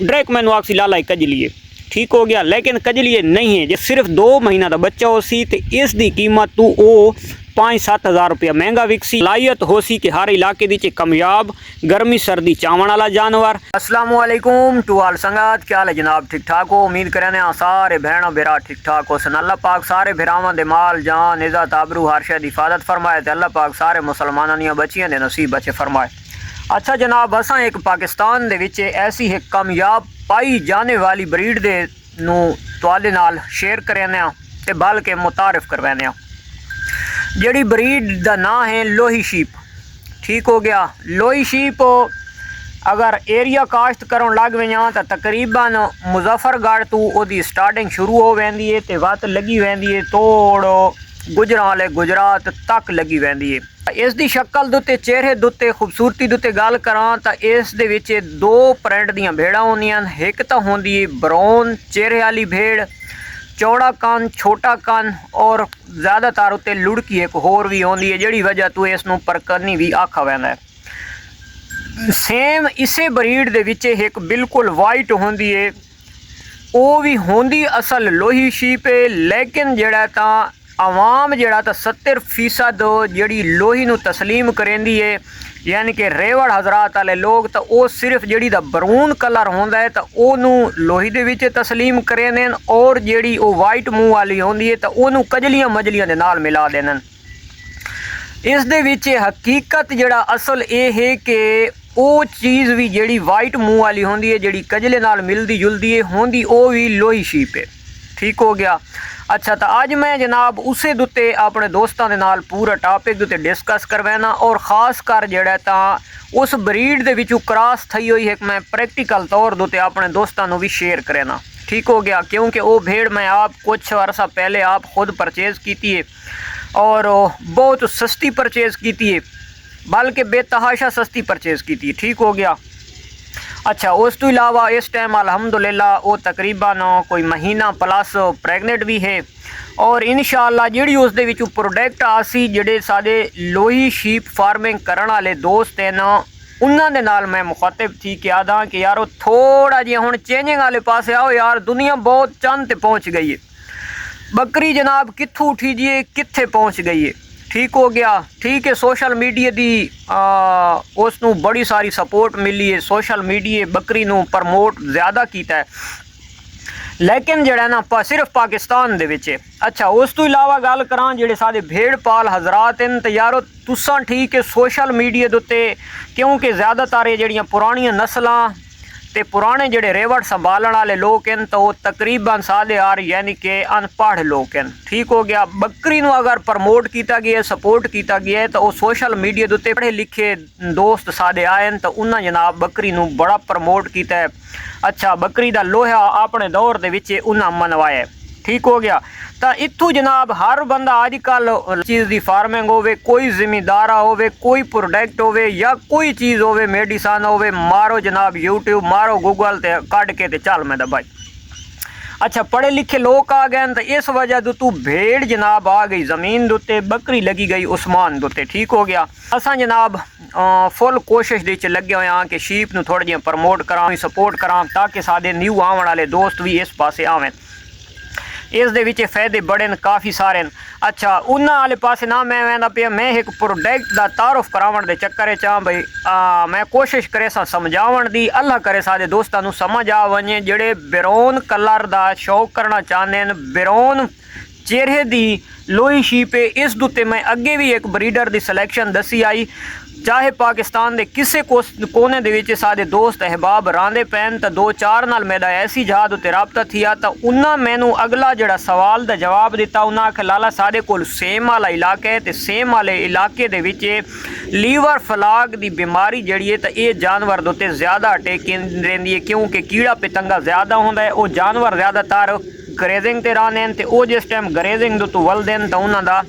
Direct मैनू आखसी लाला कजलिए, ठीक हो गया। लेकिन कजलिए नहीं है, जो सिर्फ 2 महीना का बच्चा हो सी तो इसकी कीमत तू ओ 5-7 हज़ार रुपया महंगा विकसी। लायत हो सी कि हर इलाके दी कामयाब गर्मी सर्दी चावण वाला जानवर। अस्सलाम वालेकुम टू आल संगत, क्या हाल है जनाब? ठीक ठाक हो? उम्मीद करें सारे भैन बेरा ठीक ठाक हो सन। अल्लाह पाक सारे भरावां दे माल जान इज़्ज़त आबरू हर शे दी हिफाजत फरमाए तो अल्लाह पाक सारे मुसलमानां दियां बच्चियां दे नसीब बचे फरमाए। अच्छा जनाब, असां एक पाकिस्तान दे विच ऐसी एक कामयाब पाई जाने वाली ब्रीड दे नू तुहाडे नाल शेयर करने ते बल्कि मुतारिफ करवाने। जिहड़ी ब्रीड दा नाम है लोही शीप, ठीक हो गया। लोही शीप अगर एरिया काश्त करन लग वें तो तकरीबन मुजफ्फरगढ़ तो ओदी स्टार्टिंग शुरू हो वेंदी है ते वत लगी वेंदी है तोड़ गुजरां वाले गुजरात तक लगी वेंदी है। इस दी शक्ल दुते चेहरे दुते खूबसूरती दुते गल करां तो इस दे विच 2 प्रिंट दियां भेड़ां होंदियां। एक तो होंदी है ब्राउन चेहरे वाली भेड़, चौड़ा कान छोटा कान और ज़्यादातर उत्ते लुड़की एक होर भी होंदी है जिहड़ी वजह तो इसनूं परकरनी भी आखा वैंदा है। सेम इसे ब्रीड दे विच एक बिल्कुल वाइट होंदी है, वो भी होंदी असल लोही शीप है। लेकिन जिहड़ा तां आवाम जिहड़ा तां 70% जिहड़ी लोही नूं तस्लीम करेंदी है, यानी कि रेवड़ हजरात वाले लोग तो वो सिर्फ जिहड़ी दा बरून कलर होंदा है तो ओनू लोही दे विच तस्लीम करेंदे और जिहड़ी वो वाइट मूँह वाली होंदी है तो ओनू कजलियां मजलियां दे नाल मिला देने। इस दे विच हकीकत जिहड़ा असल ये है कि वो चीज़ भी जिहड़ी वाइट मूँह वाली होंदी है जिहड़ी कजले नाल मिलदी जुलदी है होंदी वो भी लोही शीप है, ठीक हो गया। अच्छा तो अज मैं जनाब उसे दुते अपने दोस्तों के नाल पूरा टॉपिक दुते डिस्कस करवाना और ख़ास कर जिहड़ा तां उस ब्रीड दे विचों क्रॉस थई हुई है मैं प्रैक्टिकल तौर दुते अपने दोस्तों को भी शेयर करना, ठीक हो गया। क्योंकि वो भेड़ मैं आप कुछ अरसा पहले आप खुद परचेज़ की है और बहुत सस्ती परचेज़ की है, बल्कि बेतहाशा सस्ती परचेज़ की है, ठीक हो गया। अच्छा उस तो इलावा इस टाइम अल्हम्दुलिल्लाह वो तकरीबन कोई महीना प्लस प्रेगनेंट भी है और इंशाअल्लाह जिहड़ी उस दे विचों प्रोडक्ट आसी जिहड़े साडे लोही शीप फार्मिंग करन वाले दोस्त हैं ना उन्हां दे नाल मैं मुखातिब थी कि आदा कि यार थोड़ा जिहा हुण चेंजिंग वाले पासे आओ यार, दुनिया बहुत चंद ते पहुँच गई है। बकरी जनाब कित्थों उठी जी कित्थे पहुँच गई है, ठीक हो गया। ठीक है सोशल मीडिया दी उसनू बड़ी सारी सपोर्ट मिली है, सोशल मीडिया बकरी नू प्रमोट ज़्यादा कीता है, लेकिन जिहड़ा ना सिर्फ पाकिस्तान दे विच है। अच्छा उस तो इलावा गल करां जिहड़े साडे भेड़ पाल हजरात हैं तो यारो तुसां ठीक है सोशल मीडिया दे उत्ते क्योंकि ज़्यादातर ये जिहड़ियां पुरानियां नस्लां ते पुराने जिहड़े रेवड़ संभालण वाले लोग हैं तो वो तकरीबन सादे आर यानी कि अनपढ़ लोग हैं, ठीक हो गया। बकरी नूं अगर प्रमोट किया गया सपोर्ट किया गया है तो वो सोशल मीडिया के उत्ते पढ़े लिखे दोस्त सादे आए तो उन्हें जनाब बकरी नूं बड़ा प्रमोट किया है। अच्छा बकरी का लोहा अपने दौर दे विच उन्हें मनवाया है, ठीक हो गया। तो इत्थों जनाब हर बंदा अजकल चीज़ की फार्मिंग होवे, कोई जिमीदारा होवे, कोई प्रोडक्ट होवे या कोई चीज़ होवे मेडिसन होवे, मारो जनाब यूट्यूब मारो गूगल ते कट के ते चल मैं भाई। अच्छा पढ़े लिखे लोग आ गए तो इस वजह तो तू भेड़ जनाब आ गई ज़मीन दुते, बकरी लगी गई उस्मान दुते, ठीक हो गया। असा जनाब फुल कोशिश दे लगे हुए हाँ कि शीप नूं थोड़ा जिहा प्रमोट करा सपोर्ट करा ताकि साडे न्यू आवन वाले दोस्त भी इस पासे आवें। इस दे विच फायदे बड़े न काफ़ी सारे न। अच्छा उन्हां वाले पासे ना मैं वैंदा पिया, मैं एक प्रोडक्ट का तारुफ करावन दे चक्कर च भाई मैं कोशिश करे सा समझावन दी, अल्लाह करे सारे दोस्तों नूं समझ आ वने जिहड़े बिरौन कलर का शौक करना चाहते हैं, बिरौन चेहरे दी लोही शीप है। इस दुते मैं अगे भी एक ब्रीडर की सिलेक्शन दसी आई, चाहे पाकिस्तान के किसी कोने दे विच साडे दोस्त अहबाब रांदे पैन तो 2-4 नाल मेरा ऐसी जहाज उत्ते राबता थिया तो उन्हें मैनू अगला जिहड़ा सवाल का जवाब दिता। उन्हें आख्या लाला साडे कोल सेम वाला इलाका है तो सेम वाले इलाके दे विच लीवर फ्लाग की बीमारी जिहड़ी है तो ये जानवर दे उत्ते ज़्यादा अटैक रहिंदी है क्योंकि कीड़ा पतंगा ज़्यादा होंदा है। वो जानवर ज़्यादातर ग्रेजिंग ते रहंदे हैं तो जिस टाइम ग्रेजिंग तो वलदे हैं तो उन्हों का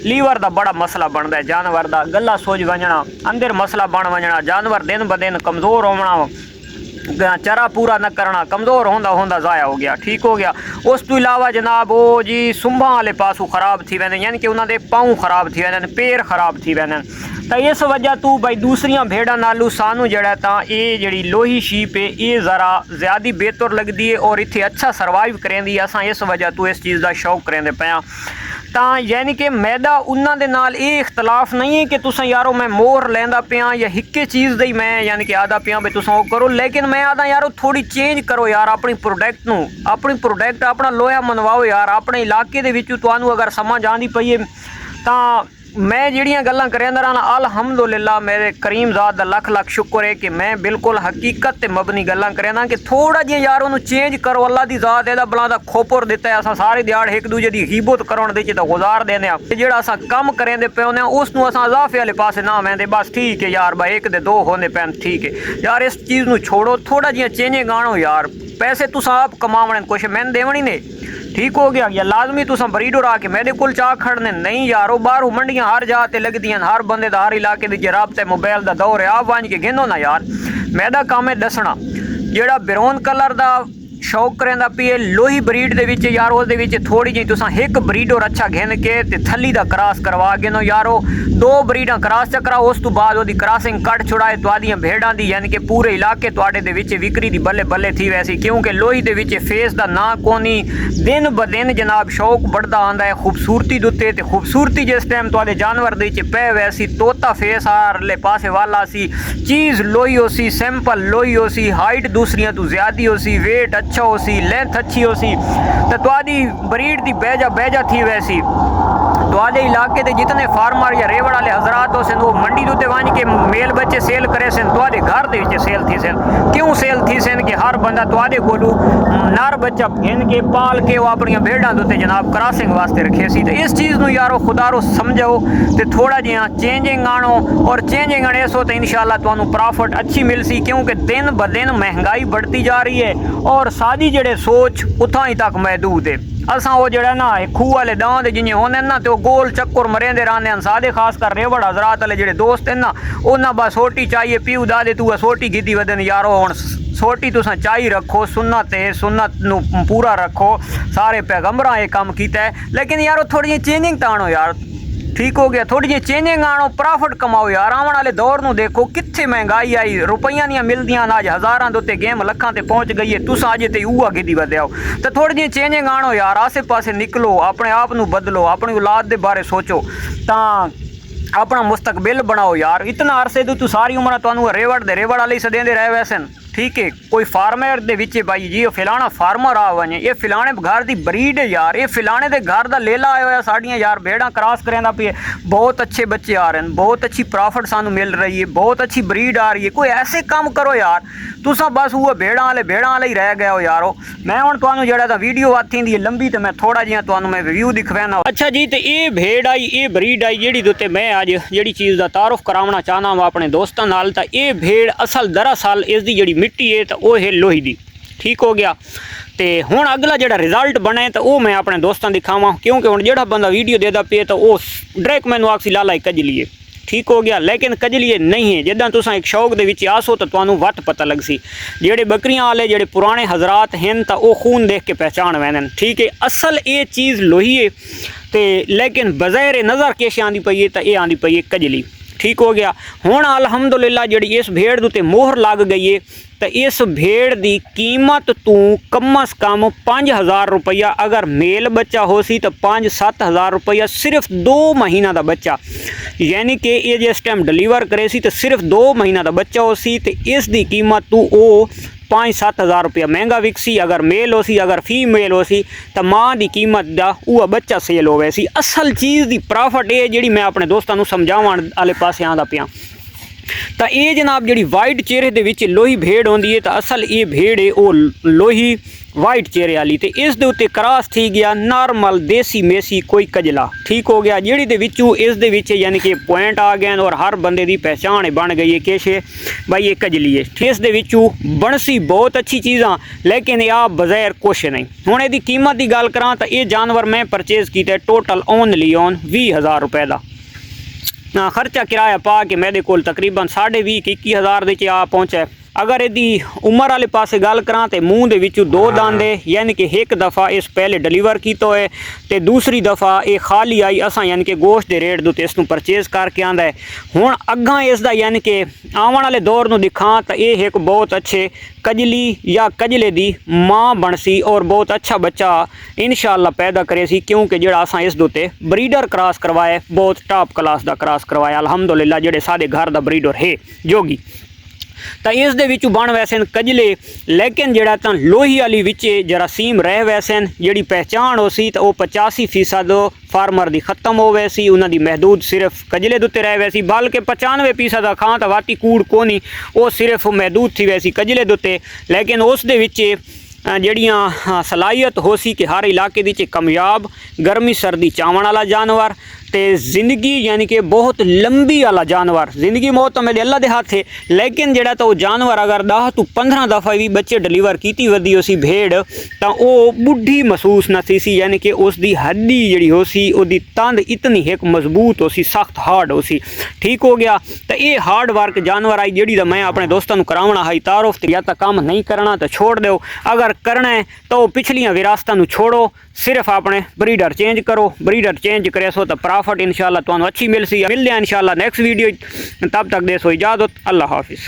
लीवर का बड़ा मसला बनता है, जानवर का गला सुज वजना अंदर मसला बन वजना, जानवर दिन ब दिन कमज़ोर होना चरा पूरा न करना, कमज़ोर होंदा होंदा ज़ाया हो गया। ठीक हो गया। उस तो इलावा जनाब वो जी सुंभा वाले पासों ख़राब थी वैन, यानी कि उन्होंने पाँव ख़राब थी वैन, पैर ख़राब थी वैन। तो इस वजह तू भाई दूसरिया भेड़ा नालू सानू जड़ा ता ये जड़ी लोही शीप है ये ज़रा ज़्यादा बेहतर लगती है और इतने अच्छा सर्वाइव करेंदी। असा इस वजह तू इस चीज़ का शौक करेंदे पाया। ਤਾਂ यानी कि मैदा उन्हों के नाल ये इख्तलाफ नहीं है कि तुसा यारो मैं मोर लेंदा पिया या हिक्के चीज़ दी मैं यानी कि आदा पिया भी तुसा वो करो, लेकिन मैं आदा यारो थोड़ी चेंज करो यार अपनी प्रोडक्ट नू, अपनी प्रोडक्ट अपना लोहा मनवाओ यार। अपने इलाके दे विचों तुहानू अगर समझ आंदी पई है तां मैं जिहड़ियां गल्लां करदा रहा अल्हम्दुलिल्लाह मेरे करीम ज़ात दा लख लख शुक्र है कि मैं बिल्कुल हकीकत ते मबनी गल्लां करदा कि थोड़ा जिहा यार उन्होंने चेंज करो। अल्लाह दी ज़ात एदा बला दा खोपर दिता है, असां सारे दिहाड़ एक दूजे दी गिबत करन दे च गुजार देने जिहड़ा असां कम करेंदे पे होने उस नूं असां इजाफे वाले पासे ना वेंदे। बस ठीक है यार भाई एक दे दो होंदे पैन ठीक है यार, इस चीज़ नूं छोड़ो, थोड़ा जिहा चेंजिंग आनो यार। पैसे तुसां आप कमावणे कुछ मैंने देवनी ने। ठीक हो गया। या लाजमी तुसा बरीडो रहा कि मेरे कोल चाह खड़ने नहीं यार, वो बाहरों मंडियां हर जाते लगदियां, हर बंदे दा हर इलाके दी राबते मोबाइल दा दौर है। आप वंज के गिनो ना यार, मेरा काम है दसना। जेड़ा बिरोन कलर दा शौक करेंदा पिए लोही ब्रीड दे विच यार उस दे विच थोड़ी जी तुसा एक ब्रीड और अच्छा घेन के ते थली दा क्रॉस करवा गिनो यारो, दो ब्रीडां क्रॉस चकरा उस तो बाद ओदी क्रॉसिंग कट छुड़ाए तुहादियां भेड़ां दी यानी कि पूरे इलाके तुहाडे दे विच विक्री दी बल्ले बल्ले थी वैसी। क्योंकि लोही दे विच फेस दा ना कोनी, दिन ब दिन जनाब शौक बढ़दा आंदा है खूबसूरती दुते ते खूबसूरती जिस टाइम तुहाडे जानवर दे विच पै वैसी तोता फेस आरले पासे वाला सी, चीज़ लोही हो सी, सिंपल लोही हो सी, हाइट दूसरियां तो ज्यादा हो सी, वेट अच्छा हो सी, लेंथ अच्छी हो सी, तो तुहाडी ब्रीड दी बेजा थी वैसी। तुहाडे इलाके दे जितने फार्मर या रेवड़ वाले हजरात हो सन वो मंडी दे वंज के मेल बच्चे सेल करे सन, तुहाडे घर दे विच सेल थी सन। क्यों सेल थी सन कि हर बंदा तुहाडे कोलू नर बच्चा घेन के पाल के वो अपनी भेड़ां दे जनाब क्रॉसिंग वास्ते रखे सी। तो इस चीज़ नूं यारो खुदा रो समझो तो थोड़ा जिहा चेंजिंग आनो, और चेंजिंग आने सो तो इंशाल्लाह तुहानू प्रॉफिट अच्छी मिल सी। क्योंकि दिन ब दिन महंगाई बढ़ती जा रही है और सादी जड़े सोच उथा ही तक महदूद है। असां वो जड़ा ना खूह वाले दांव दे जिन्हें होने ना तो गोल चक्कर मरेंदे रहने हैं सादे, खासकर रेवड़ हजरात वाले जड़े दोस्त हैं ना उन्हें बस सोटी चाहिए पीऊ दादे तू सोटी गिद्दी वदन यारो हुण सोटी तुसा चाही रखो, सुन्नत है सुन्नत नू पूरा रखो, सारे पैगंबरां ये काम कीता है। लेकिन यारो थोड़ी जी चेंजिंग तानो यार, ठीक हो गया, थोड़ी जी चेंजिंग आनो, प्रॉफिट कमाओ यार। आने वाले दौर नूं देखो कित्थे महंगाई आई, रुपइयां दियां मिलदियां ना, अज हज़ारां दे उत्ते गेम लखां ते पहुंच गई है, तुसां अजे ते उहा गिद्दी वधे आओ। तो थोड़ी जी चेंजिंग आनो यार, आसे पासे निकलो, अपने आप नूं बदलो, अपनी औलाद दे बारे सोचो, तां अपना मुस्तकबिल बनाओ यार। इतना अरसे तू सारी उम्र तुहानू रेवड़ दे रेवड़ वाले सदेंदे रहे वैसन, ठीक है। कोई फार्मर दे विच भाई जी फिलाना फार्मर आ वने, ये फिलाने घर दी ब्रीड है यार, ये फिलाने दे घर दा लेला आया होया साड़ियां यार भेड़ां क्रॉस करेंदा पे, बहुत अच्छे बच्चे आ रहे हैं, बहुत अच्छी प्रॉफिट सानू मिल रही है, बहुत अच्छी ब्रीड आ रही है। कोई ऐसे काम करो यार, तुसा बस वो भेड़ां वाले ही रह गए हो यारो। मैं हुण तुहानू जेड़ा दा वीडियो आती दी लंबी तो मैं थोड़ा जिहा तुहानू मैं रिव्यू दिखवाना। अच्छा जी, तो ये भेड़ आई, ये ब्रीड आई जेड़ी दोते मैं अज जेड़ी चीज़ का तारुफ करावना चाहना वा अपने दोस्तों नाल। तो ये भेड़ असल दरअसल इसकी जी मिट्टी है तो वह है लोही दी, ठीक हो गया। तो हुण अगला जो रिजल्ट बने तो वह मैं अपने दोस्तों दिखावा, क्योंकि हुण जो बंदा वीडियो देता पे तो वह डायरेक्ट मैनू आखसी लाला कजलिए, ठीक हो गया। लेकिन कजलिए नहीं है, जिदा तुसा एक शौक दे विच आसो तो तुहानू वट पता लग सी। जेड़े बकरियां वाले जेड़े पुराने हजरात हैं तो वह खून देख के पहचान वैन, ठीक है। असल ये चीज़ लोही है तो लेकिन बज़ैर नज़र किश आंदी पई है तो ये आंदी पई है कजली, ठीक हो गया। हुण अल्हम्दुलिल्लाह जी इस भेड़ उत्ते मोहर लग गई है तो इस भेड़ की कीमत तू कम अज़ कम 5000 रुपया, अगर मेल बच्चा हो सी तो 5-7 हज़ार रुपया सिर्फ 2 महीना का बच्चा, यानी कि ये जिस टाइम डिलीवर करे सी तो सिर्फ 2 महीना का बच्चा हो सी तो इसकी कीमत तू वो 5-7 हज़ार रुपया महंगा विकसी। अगर मेल हो सी, अगर फीमेल हो सी तो माँ की कीमत का वह बच्चा सेल होवे सी। असल चीज़ की प्रॉफिट ये जी मैं अपने दोस्तों समझावन वाले पासे आंदा पिया। तो ये जनाब जी वाइट चेहरे के विच लोही भेड़ होंदी है तो असल ये भेड़ है वो लोही वाइट चेहरे वाली, तो इस दे उत्ते क्रॉस थी गया नॉर्मल देसी मेसी कोई कजला, ठीक हो गया। जिहड़ी दे विचों इस दे विच यानी कि पॉइंट आ गए और हर बंदे की पहचान बन गई है किश भाई ये कजली है। इस दे विचों बनसी बहुत अच्छी चीज़ां, लेकिन यह बगैर कुछ नहीं। हुण इहदी कीमत की गल करां तो ये जानवर मैं परचेज़ किया टोटल ओनली 20,000 रुपए का। खर्चा किराया पा के मेरे को तकरीबन 20,000-21,000 आ पहुँचा। अगर यदि उम्र वाले पासे गल करा तो मूँह के विचों 2 दंद है, यानी कि एक दफ़ा इस पहले डिलीवर किया है तो दूसरी दफ़ा ये खाली आई असा यानी कि गोश्त के रेट के इसनों परचेज़ करके आंदा है। हुण अग्गां इसका यानी कि आने वाले दौर में दिखा तो ये एक बहुत अच्छे कजली या कजले की माँ बनसी और बहुत अच्छा बच्चा इंशाअल्लाह पैदा करे सी, क्योंकि जो असा इस दोते ब्रीडर क्रॉस करवाया बहुत टॉप क्लास का क्रॉस करवाया अलहमदुलिल्लाह, जेडे साडे घर का ब्रीडर है जोगी। तो इस दे विचों बन वैसे कजले, लेकिन जड़ा तो लोही वाली विचे जरासीम रह वैसे जी पहचान हो सी तो वह 85% फार्मर की खत्म हो वैसी, उन्होंने महदूद सिर्फ कजले दुते रह वैसी, बल्कि 95% खां तो वाती कूड़ कोनी वो सिर्फ महदूद थी वैसी कजले दुते। लेकिन उस दे विचे जड़ियाँ सलाहियत हो सी कि हर इलाके दी कामयाब गर्मी सर्दी चावण वाला जानवर ते जिंदगी यानी कि बहुत लंबी वाला जानवर, जिंदगी मौत तो मेरे अल्लाह के हाथ है, लेकिन जड़ा तो जानवर अगर 10 तो 15 दफ़ा भी बच्चे डिलीवर की वधी हो सी भेड़ तो वह बुढ़ी महसूस न थी सी, यानी कि उसकी हड्डी जी हो सी उसकी तंद इतनी एक मजबूत हो सी, सख्त हार्ड हो सी। ठीक हो गया। तो ये हार्ड वर्क जानवर आई जी मैं अपने दोस्तों करावना है तारुफ, या तो काम नहीं करना तो छोड़ दो, अगर करना है तो पिछलियां विरासतों छोड़ो, सिर्फ अपने ब्रीडर चेंज करो, ब्रीडर चेंज करे सो तो प्रॉफिट इंशाअल्लाह तुहानू अच्छी मिल सी। मिलते हैं इंशाअल्लाह नेक्स्ट वीडियो, तब तक दे सो इजाज़त, अल्लाह हाफिज़।